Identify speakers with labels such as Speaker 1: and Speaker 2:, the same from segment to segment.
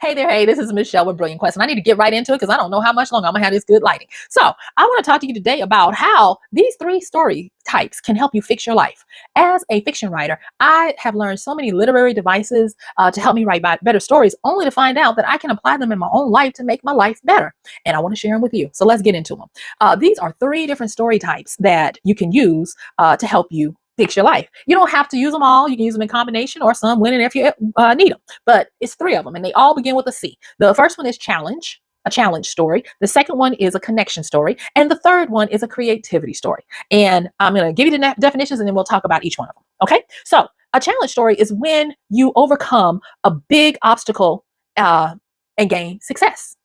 Speaker 1: Hey there, hey, this is Michelle with Brilliant Quest, and I need to get right into it because I don't know how much longer I'm gonna have this good lighting. So, I want to talk to you today about how these three story types can help you fix your life. As a fiction writer, I have learned so many literary devices to help me write better stories, only to find out that I can apply them in my own life to make my life better. And I want to share them with you. So, let's get into them. These are three different story types that you can use to help you fix your life. You don't have to use them all. You can use them in combination or some when and if you need them. But it's three of them, and they all begin with a C. The first one is challenge, a challenge story. The second one is a connection story. And the third one is a creativity story. And I'm going to give you the definitions and then we'll talk about each one of them. Okay. So a challenge story is when you overcome a big obstacle and gain success.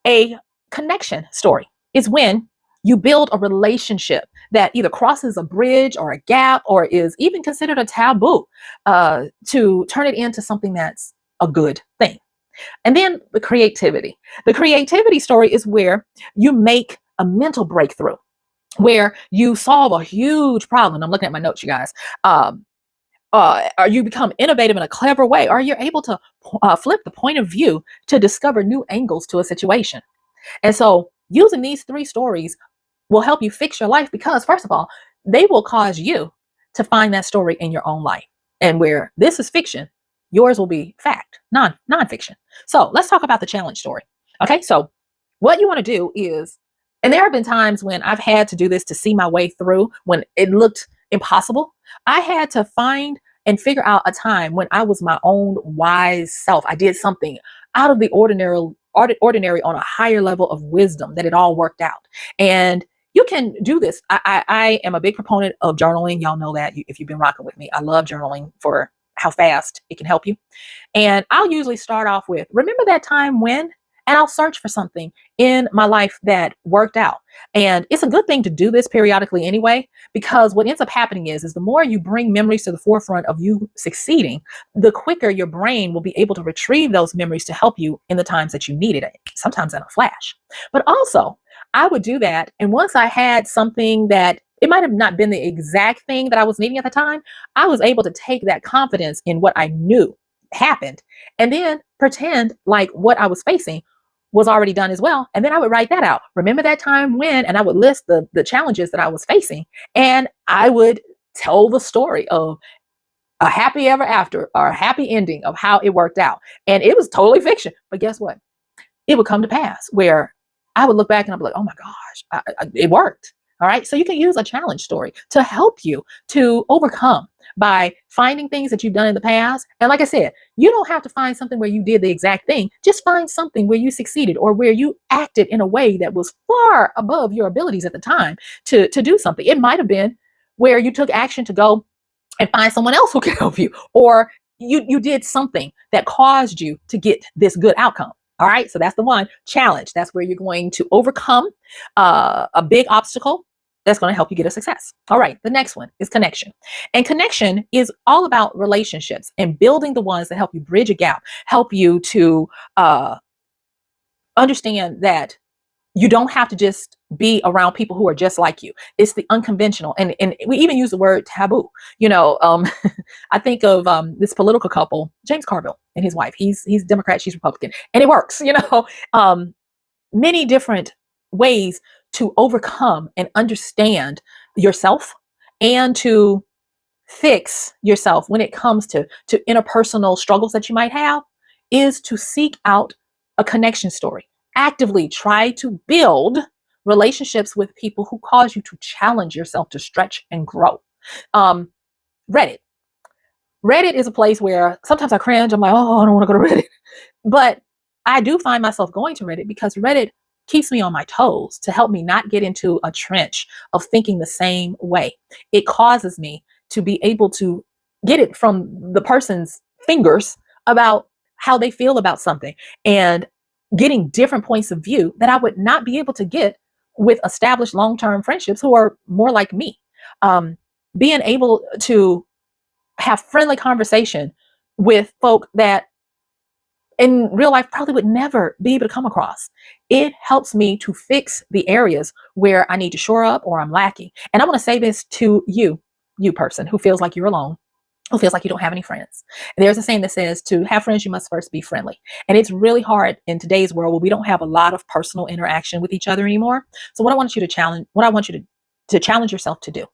Speaker 1: A connection story is when you build a relationship that either crosses a bridge or a gap or is even considered a taboo to turn it into something that's a good thing. And then the creativity. The creativity story is where you make a mental breakthrough, where you solve a huge problem. I'm looking at my notes, you guys. Or you become innovative in a clever way, or you're able to flip the point of view to discover new angles to a situation. And so using these three stories will help you fix your life because, first of all, they will cause you to find that story in your own life. And where this is fiction, yours will be fact, nonfiction. So let's talk about the challenge story. Okay, so what you want to do is, and there have been times when I've had to do this to see my way through when it looked impossible. I had to find and figure out a time when I was my own wise self. I did something out of the ordinary on a higher level of wisdom that it all worked out. And you can do this. I am a big proponent of journaling. Y'all know that if you've been rocking with me. I love journaling for how fast it can help you. And I'll usually start off with, remember that time when, and I'll search for something in my life that worked out. And it's a good thing to do this periodically anyway, because what ends up happening is the more you bring memories to the forefront of you succeeding, the quicker your brain will be able to retrieve those memories to help you in the times that you needed it, sometimes in a flash. But also, I would do that. And once I had something that it might have not been the exact thing that I was needing at the time, I was able to take that confidence in what I knew happened and then pretend like what I was facing was already done as well. And then I would write that out. Remember that time when, and I would list the challenges that I was facing. And I would tell the story of a happy ever after or a happy ending of how it worked out. And it was totally fiction. But guess what? It would come to pass where I would look back and I'd be like, oh my gosh, it worked. All right. So you can use a challenge story to help you to overcome by finding things that you've done in the past. And like I said, you don't have to find something where you did the exact thing. Just find something where you succeeded or where you acted in a way that was far above your abilities at the time to do something. It might have been where you took action to go and find someone else who can help you, or you did something that caused you to get this good outcome. All right. So that's the one challenge. That's where you're going to overcome a big obstacle that's going to help you get a success. All right. The next one is connection. And connection is all about relationships and building the ones that help you bridge a gap, help you to understand that you don't have to just be around people who are just like you. It's the unconventional. And we even use the word taboo. I think of this political couple, James Carville and his wife. He's Democrat, she's Republican. And it works, many different ways to overcome and understand yourself and to fix yourself when it comes to interpersonal struggles that you might have is to seek out a connection story. Actively try to build relationships with people who cause you to challenge yourself to stretch and grow. Reddit. Reddit is a place where sometimes I cringe. I'm like, oh, I don't want to go to Reddit. But I do find myself going to Reddit because Reddit keeps me on my toes to help me not get into a trench of thinking the same way. It causes me to be able to get it from the person's fingers about how they feel about something and getting different points of view that I would not be able to get with established long-term friendships who are more like me. Being able to have friendly conversation with folk that in real life probably would never be able to come across. It helps me to fix the areas where I need to shore up or I'm lacking. And I want to say this to you person who feels like you're alone. who feels like you don't have any friends. And there's a saying that says to have friends, you must first be friendly. And it's really hard in today's world where we don't have a lot of personal interaction with each other anymore. So what I want you to challenge yourself to do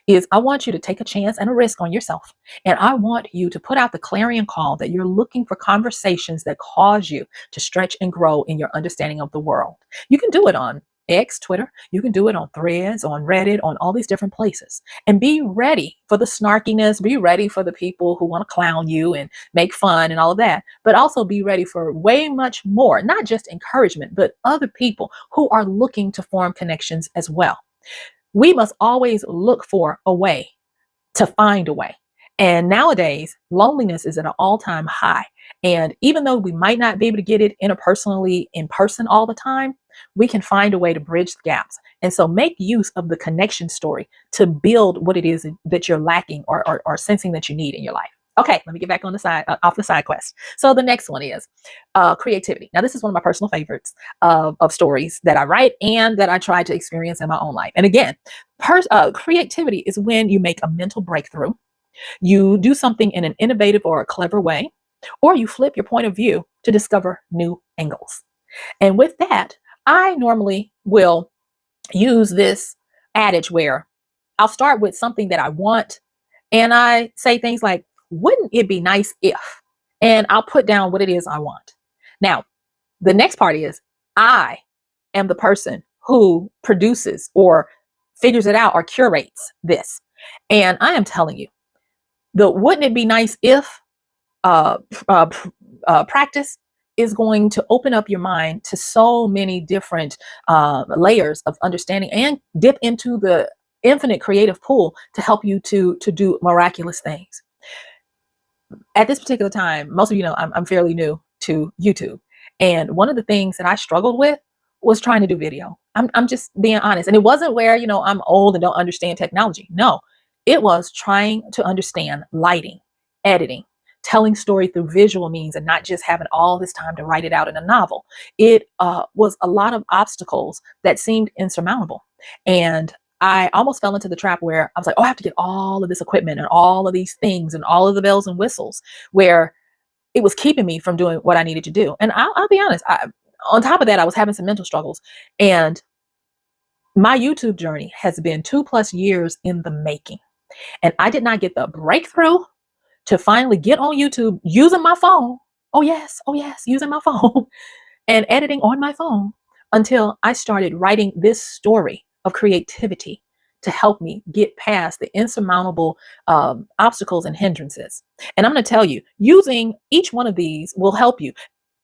Speaker 1: is I want you to take a chance and a risk on yourself. And I want you to put out the clarion call that you're looking for conversations that cause you to stretch and grow in your understanding of the world. You can do it on X, Twitter. You can do it on Threads, on Reddit, on all these different places. And be ready for the snarkiness, be ready for the people who want to clown you and make fun and all of that. But also be ready for way much more, not just encouragement, but other people who are looking to form connections as well. We must always look for a way to find a way. And nowadays, loneliness is at an all-time high. And even though we might not be able to get it interpersonally in person all the time, we can find a way to bridge the gaps. And so make use of the connection story to build what it is that you're lacking or sensing that you need in your life. Okay, let me get back on the side, off the side quest. So the next one is creativity. Now, this is one of my personal favorites of stories that I write and that I try to experience in my own life. And again, creativity is when you make a mental breakthrough, you do something in an innovative or a clever way, or you flip your point of view to discover new angles. And with that, I normally will use this adage where I'll start with something that I want, and I say things like, wouldn't it be nice if, and I'll put down what it is I want. Now, the next part is I am the person who produces or figures it out or curates this. And I am telling you, the wouldn't it be nice if practice is going to open up your mind to so many different layers of understanding and dip into the infinite creative pool to help you to do miraculous things. At this particular time, most of you know I'm fairly new to YouTube. And one of the things that I struggled with was trying to do video. I'm just being honest. And it wasn't where, I'm old and don't understand technology. No, it was trying to understand lighting, editing, telling story through visual means and not just having all this time to write it out in a novel. It was a lot of obstacles that seemed insurmountable. And I almost fell into the trap where I was like, oh, I have to get all of this equipment and all of these things and all of the bells and whistles, where it was keeping me from doing what I needed to do. And I'll be honest, on top of that, I was having some mental struggles. And my YouTube journey has been 2+ years in the making. And I did not get the breakthrough to finally get on YouTube using my phone. Oh yes, using my phone and editing on my phone until I started writing this story of creativity to help me get past the insurmountable obstacles and hindrances. And I'm going to tell you, using each one of these will help you,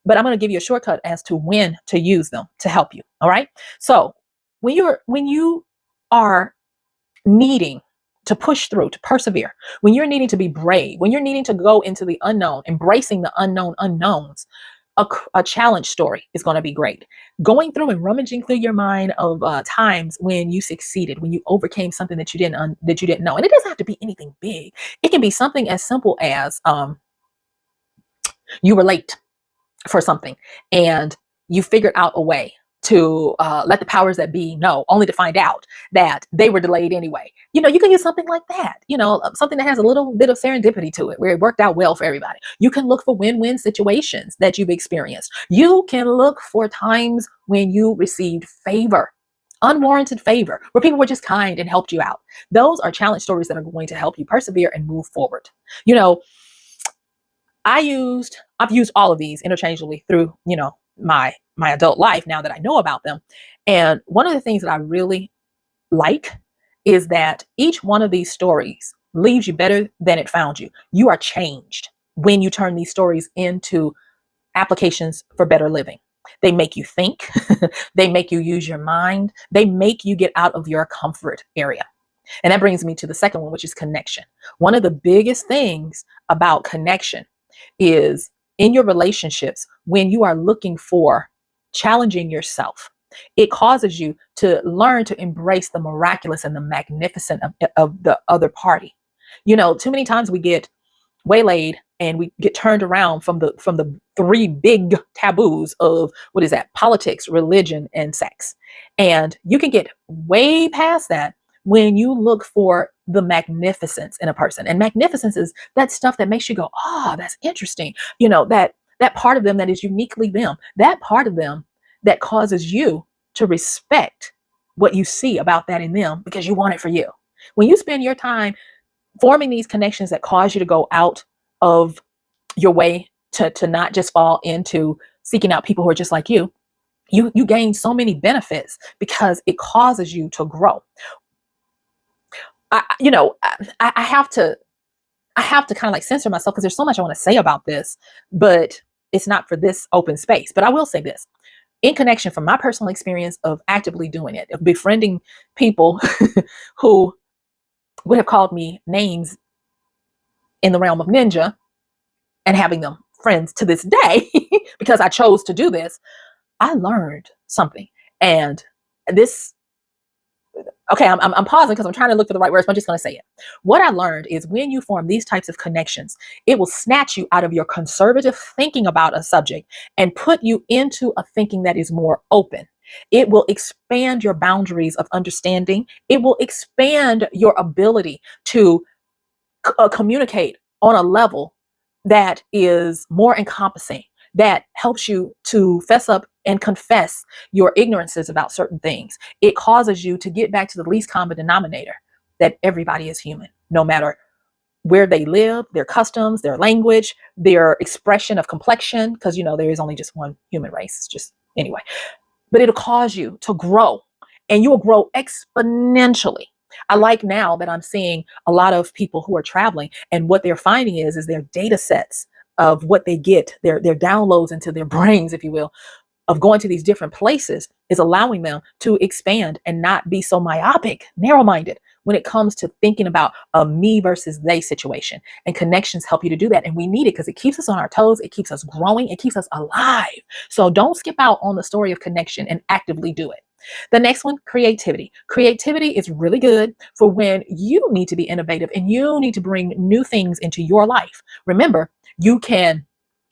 Speaker 1: but I'm going to give you a shortcut as to when to use them to help you. All right. So when you are needing to push through, to persevere, when you're needing to be brave, when you're needing to go into the unknown, embracing the unknown unknowns, a challenge story is going to be great. Going through and rummaging through your mind of times when you succeeded, when you overcame something that you didn't know, and it doesn't have to be anything big. It can be something as simple as you were late for something and you figured out a way to let the powers that be know, only to find out that they were delayed anyway. You can use something like that, something that has a little bit of serendipity to it, where it worked out well for everybody. You can look for win-win situations that you've experienced. You can look for times when you received favor, unwarranted favor, where people were just kind and helped you out. Those are challenge stories that are going to help you persevere and move forward. I've used all of these interchangeably through, my adult life now that I know about them. And one of the things that I really like is that each one of these stories leaves you better than it found you. You are changed when you turn these stories into applications for better living. They make you think, they make you use your mind, they make you get out of your comfort area. And that brings me to the second one, which is connection. One of the biggest things about connection is in your relationships, when you are looking for challenging yourself, it causes you to learn to embrace the miraculous and the magnificent of the other party. Too many times we get waylaid and we get turned around from the three big taboos of politics, religion, and sex. And you can get way past that when you look for the magnificence in a person. And magnificence is that stuff that makes you go, oh, that's interesting. That part of them that is uniquely them, that part of them that causes you to respect what you see about that in them because you want it for you. When you spend your time forming these connections that cause you to go out of your way to not just fall into seeking out people who are just like you gain so many benefits because it causes you to grow. I have to kind of like censor myself because there's so much I want to say about this, but it's not for this open space. But I will say this in connection from my personal experience of actively doing it, of befriending people who would have called me names in the realm of ninja and having them friends to this day because I chose to do this. I learned something. And this, okay, I'm pausing because I'm trying to look for the right words, but I'm just going to say it. What I learned is when you form these types of connections, it will snatch you out of your conservative thinking about a subject and put you into a thinking that is more open. It will expand your boundaries of understanding. It will expand your ability to communicate on a level that is more encompassing, that helps you to fess up and confess your ignorances about certain things. It causes you to get back to the least common denominator, that everybody is human, no matter where they live, their customs, their language, their expression of complexion, because there is only just one human race. It's just anyway. But it'll cause you to grow, and you'll grow exponentially. I like now that I'm seeing a lot of people who are traveling, and what they're finding is their data sets of what they get, their downloads into their brains, if you will, of going to these different places is allowing them to expand and not be so myopic, narrow-minded when it comes to thinking about a me versus they situation. And connections help you to do that. And we need it because it keeps us on our toes. It keeps us growing. It keeps us alive. So don't skip out on the story of connection and actively do it. The next one, creativity. Creativity is really good for when you need to be innovative and you need to bring new things into your life. Remember, you can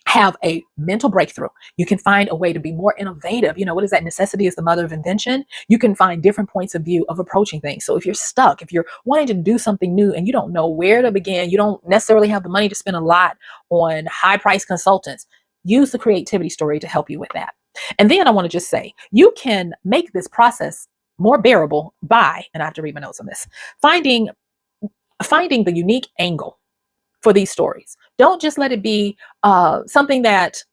Speaker 1: have a mental breakthrough. You can find a way to be more innovative. What is that? Necessity is the mother of invention. You can find different points of view of approaching things. So if you're stuck, if you're wanting to do something new and you don't know where to begin, you don't necessarily have the money to spend a lot on high price consultants, use the creativity story to help you with that. And then I want to just say, you can make this process more bearable by, and I have to read my notes on this, finding the unique angle for these stories. Don't just let it be something that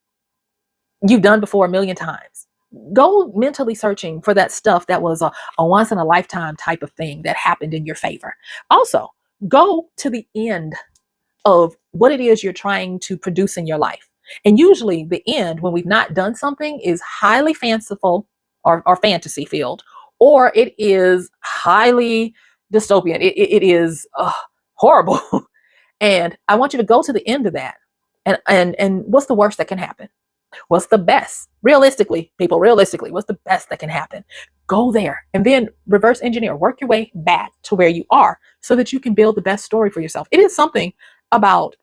Speaker 1: you've done before a million times. Go mentally searching for that stuff that was a once in a lifetime type of thing that happened in your favor. Also, go to the end of what it is you're trying to produce in your life. And usually the end, when we've not done something, is highly fanciful or fantasy filled, or it is highly dystopian. It is horrible. And I want you to go to the end of that. And what's the worst that can happen? What's the best? Realistically, people, what's the best that can happen? Go there and then reverse engineer, work your way back to where you are so that you can build the best story for yourself. It is something about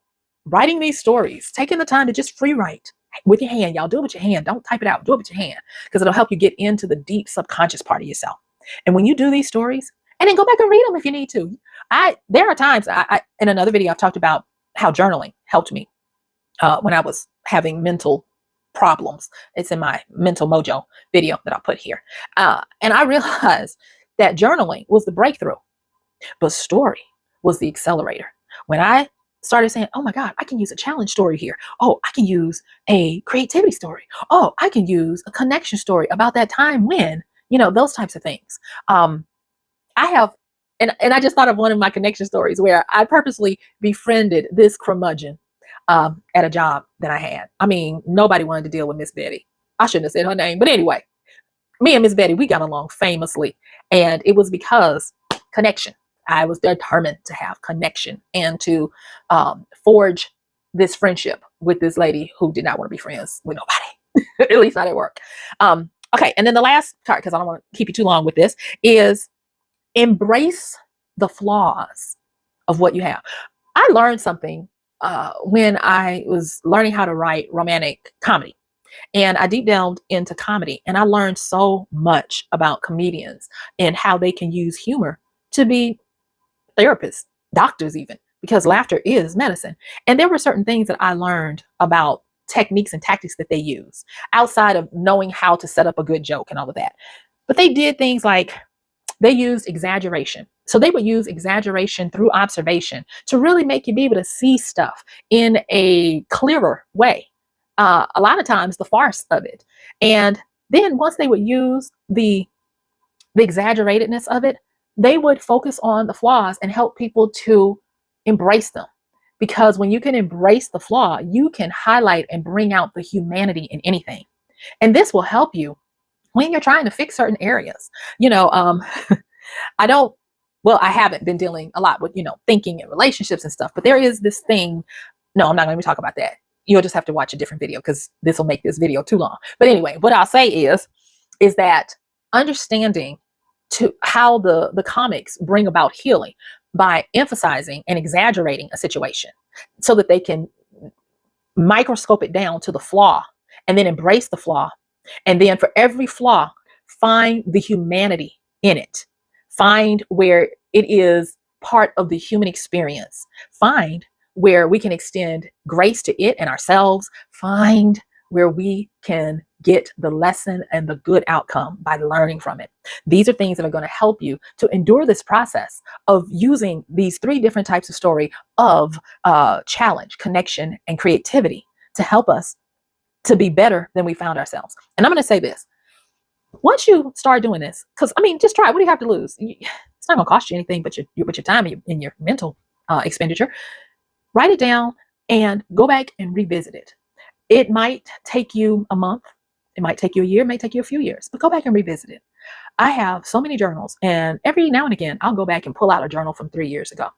Speaker 1: writing these stories, taking the time to just free write with your hand. Y'all do it with your hand. Don't type it out. Do it with your hand because it'll help you get into the deep subconscious part of yourself. And when you do these stories, and then go back and read them if you need to. There are times in another video, I've talked about how journaling helped me when I was having mental problems. It's in my Mental Mojo video that I'll put here. And I realized that journaling was the breakthrough, but story was the accelerator. When I started saying, oh my God, I can use a challenge story here. Oh, I can use a creativity story. Oh, I can use a connection story about that time when, those types of things. I have, and I just thought of one of my connection stories where I purposely befriended this curmudgeon at a job that I had. I mean, nobody wanted to deal with Miss Betty. I shouldn't have said her name, but anyway, me and Miss Betty, we got along famously, and it was because connection. I was determined to have connection and to forge this friendship with this lady who did not want to be friends with nobody, at least not at work. Okay, and then the last part, because I don't want to keep you too long with this, is embrace the flaws of what you have. I learned something when I was learning how to write romantic comedy. And I deep delved into comedy, and I learned so much about comedians and how they can use humor to be therapists, doctors even, because laughter is medicine. And there were certain things that I learned about techniques and tactics that they use outside of knowing how to set up a good joke and all of that. But they did things like they used exaggeration. So they would use exaggeration through observation to really make you be able to see stuff in a clearer way. A lot of times the farce of it. And then once they would use the exaggeratedness of it, they would focus on the flaws and help people to embrace them. Because when you can embrace the flaw, you can highlight and bring out the humanity in anything. And this will help you when you're trying to fix certain areas. You know, I don't, well, I haven't been dealing a lot with, thinking and relationships and stuff, but there is this thing. No, I'm not going to talk about that. You'll just have to watch a different video because this will make this video too long. But anyway, what I'll say is that understanding to how the comics bring about healing by emphasizing and exaggerating a situation so that they can microscope it down to the flaw and then embrace the flaw. And then for every flaw, find the humanity in it. Find where it is part of the human experience. Find where we can extend grace to it and ourselves. Find where we can get the lesson and the good outcome by learning from it. These are things that are going to help you to endure this process of using these three different types of story of challenge, connection, and creativity to help us to be better than we found ourselves. And I'm going to say this. Once you start doing this, because just try. What do you have to lose? It's not going to cost you anything but your time and your mental expenditure. Write it down and go back and revisit it. It might take you a month. It might take you a year. It might take you a few years, but go back and revisit it. I have so many journals, and every now and again, I'll go back and pull out a journal from 3 years ago.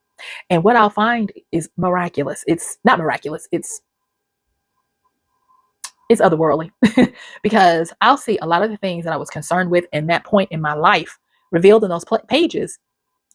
Speaker 1: And what I'll find is miraculous. It's not miraculous. It's otherworldly because I'll see a lot of the things that I was concerned with in that point in my life revealed in those pages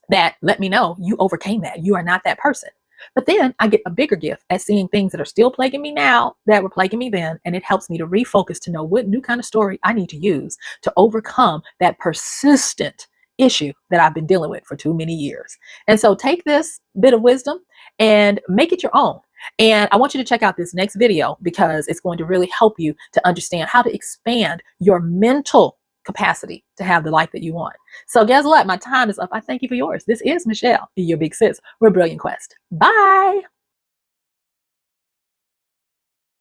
Speaker 1: that let me know you overcame that. You are not that person. But then I get a bigger gift at seeing things that are still plaguing me now that were plaguing me then. And it helps me to refocus to know what new kind of story I need to use to overcome that persistent issue that I've been dealing with for too many years. And so take this bit of wisdom and make it your own. And I want you to check out this next video because it's going to really help you to understand how to expand your mental capacity to have the life that you want. So guess what? My time is up. I thank you for yours. This is Michelle, your big sis. We're Brilliant Quest. Bye.